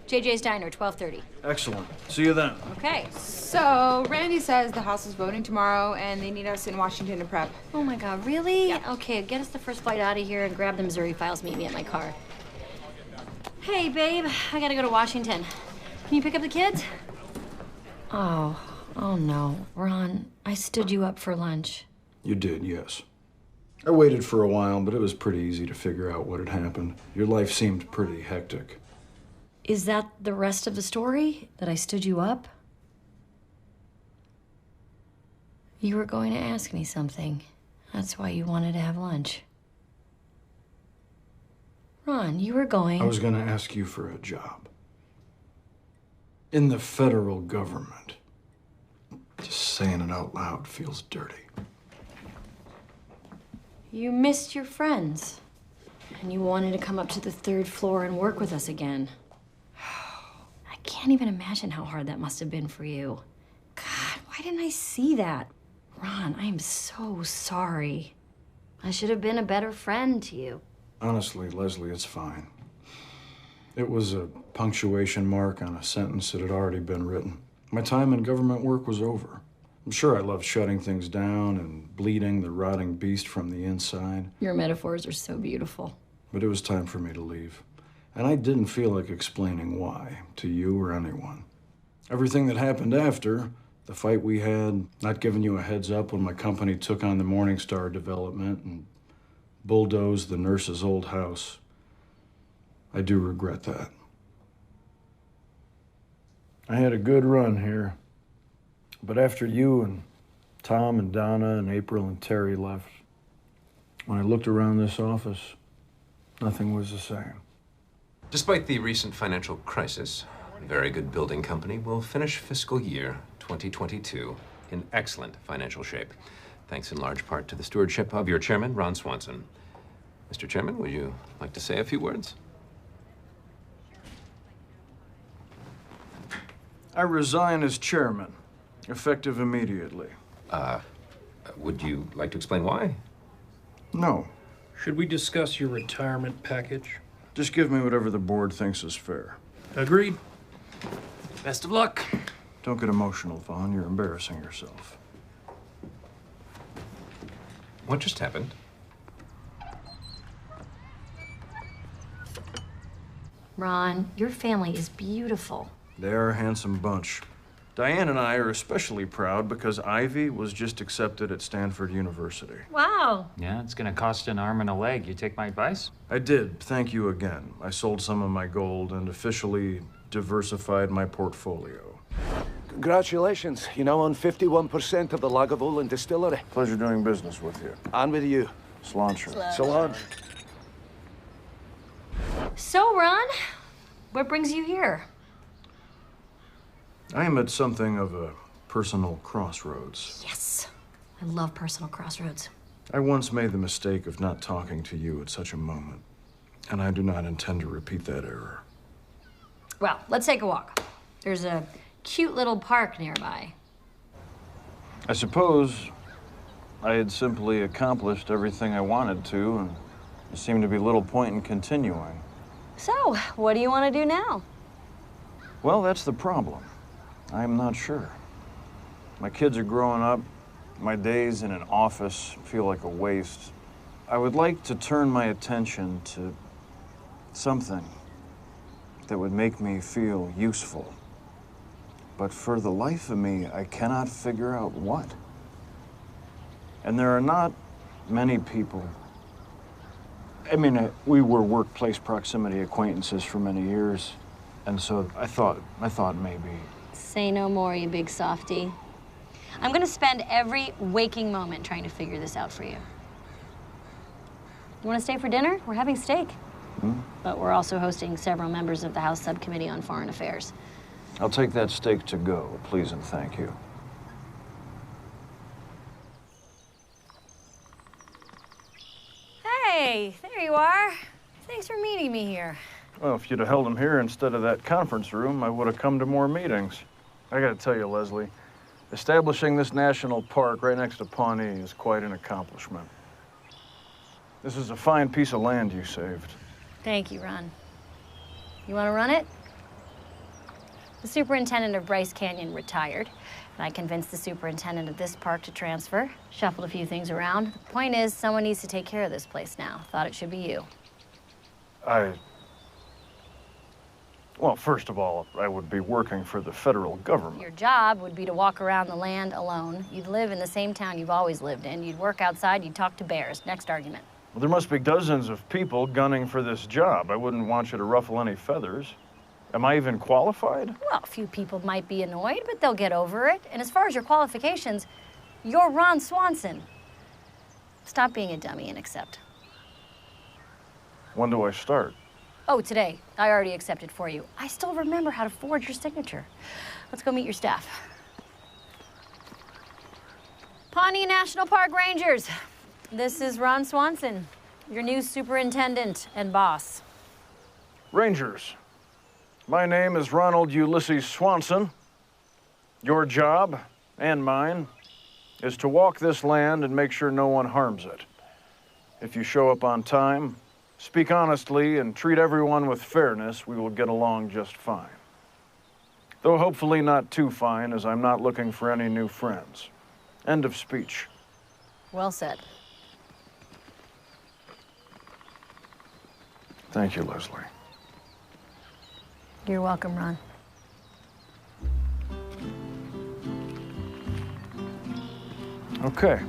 JJ's Diner, 12:30. Excellent. See you then. Okay. So, Randy says the House is voting tomorrow and they need us in Washington to prep. Oh my God, really? Yeah. Okay, get us the first flight out of here and grab the Missouri files. Meet me at my car. Hey, babe, I gotta go to Washington. Can you pick up the kids? Oh no. Ron, I stood you up for lunch. You did, yes. I waited for a while, but it was pretty easy to figure out what had happened. Your life seemed pretty hectic. Is that the rest of the story? That I stood you up? You were going to ask me something. That's why you wanted to have lunch. Ron, you were going... I was going to ask you for a job. In the federal government. Just saying it out loud feels dirty. You missed your friends. And you wanted to come up to the 3rd floor and work with us again. I can't even imagine how hard that must have been for you. God, why didn't I see that? Ron, I am so sorry. I should have been a better friend to you. Honestly, Leslie, it's fine. It was a punctuation mark on a sentence that had already been written. My time in government work was over. I'm sure I loved shutting things down and bleeding the rotting beast from the inside. Your metaphors are so beautiful. But it was time for me to leave. And I didn't feel like explaining why to you or anyone. Everything that happened after, the fight we had, not giving you a heads up when my company took on the Morning Star development and bulldozed the nurse's old house, I do regret that. I had a good run here. But after you and Tom and Donna and April and Terry left, when I looked around this office, nothing was the same. Despite the recent financial crisis, a very good building company will finish fiscal year 2022 in excellent financial shape, thanks in large part to the stewardship of your chairman, Ron Swanson. Mr. Chairman, would you like to say a few words? I resign as chairman, effective immediately. Would you like to explain why? No. Should we discuss your retirement package? Just give me whatever the board thinks is fair. Agreed. Best of luck. Don't get emotional, Vaughn. You're embarrassing yourself. What just happened? Ron, your family is beautiful. They are a handsome bunch. Diane and I are especially proud because Ivy was just accepted at Stanford University. Wow. Yeah, it's gonna cost an arm and a leg. You take my advice? I did. Thank you again. I sold some of my gold and officially diversified my portfolio. Congratulations. You now own 51% of the Lagavulin distillery. Pleasure doing business with you. And with you. Cilantro. Cilantro. So, Ron, what brings you here? I am at something of a personal crossroads. Yes. I love personal crossroads. I once made the mistake of not talking to you at such a moment, and I do not intend to repeat that error. Well, let's take a walk. There's a cute little park nearby. I suppose I had simply accomplished everything I wanted to, and there seemed to be little point in continuing. So, what do you want to do now? Well, that's the problem. I'm not sure. My kids are growing up. My days in an office feel like a waste. I would like to turn my attention to something that would make me feel useful. But for the life of me, I cannot figure out what. And there are not many people. I mean, we were workplace proximity acquaintances for many years, and so I thought maybe. Say no more, you big softie. I'm gonna spend every waking moment trying to figure this out for you. You wanna stay for dinner? We're having steak. But we're also hosting several members of the House Subcommittee on Foreign Affairs. I'll take that steak to go, please and thank you. Hey, there you are. Thanks for meeting me here. Well, if you'd have held him here instead of that conference room, I would have come to more meetings. I gotta tell you, Leslie, establishing this national park right next to Pawnee is quite an accomplishment. This is a fine piece of land you saved. Thank you, Ron. You want to run it? The superintendent of Bryce Canyon retired, and I convinced the superintendent of this park to transfer, shuffled a few things around. The point is, someone needs to take care of this place now. Thought it should be you. Well, first of all, I would be working for the federal government. Your job would be to walk around the land alone. You'd live in the same town you've always lived in. You'd work outside, you'd talk to bears. Next argument. Well, there must be dozens of people gunning for this job. I wouldn't want you to ruffle any feathers. Am I even qualified? Well, a few people might be annoyed, but they'll get over it. And as far as your qualifications, you're Ron Swanson. Stop being a dummy and accept. When do I start? Oh, today. I already accepted for you. I still remember how to forge your signature. Let's go meet your staff. Pawnee National Park Rangers. This is Ron Swanson, your new superintendent and boss. Rangers, my name is Ronald Ulysses Swanson. Your job, and mine, is to walk this land and make sure no one harms it. If you show up on time, speak honestly, and treat everyone with fairness, we will get along just fine. Though hopefully not too fine, as I'm not looking for any new friends. End of speech. Well said. Thank you, Leslie. You're welcome, Ron. Okay.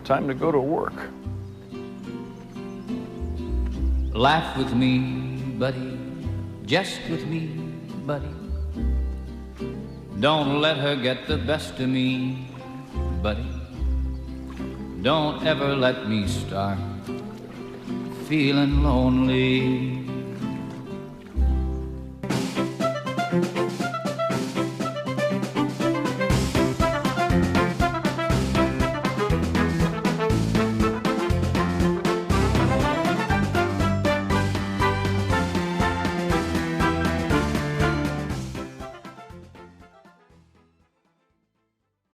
Time to go to work. Laugh with me, buddy, jest with me, buddy. Don't let her get the best of me, buddy. Don't ever let me start feeling lonely.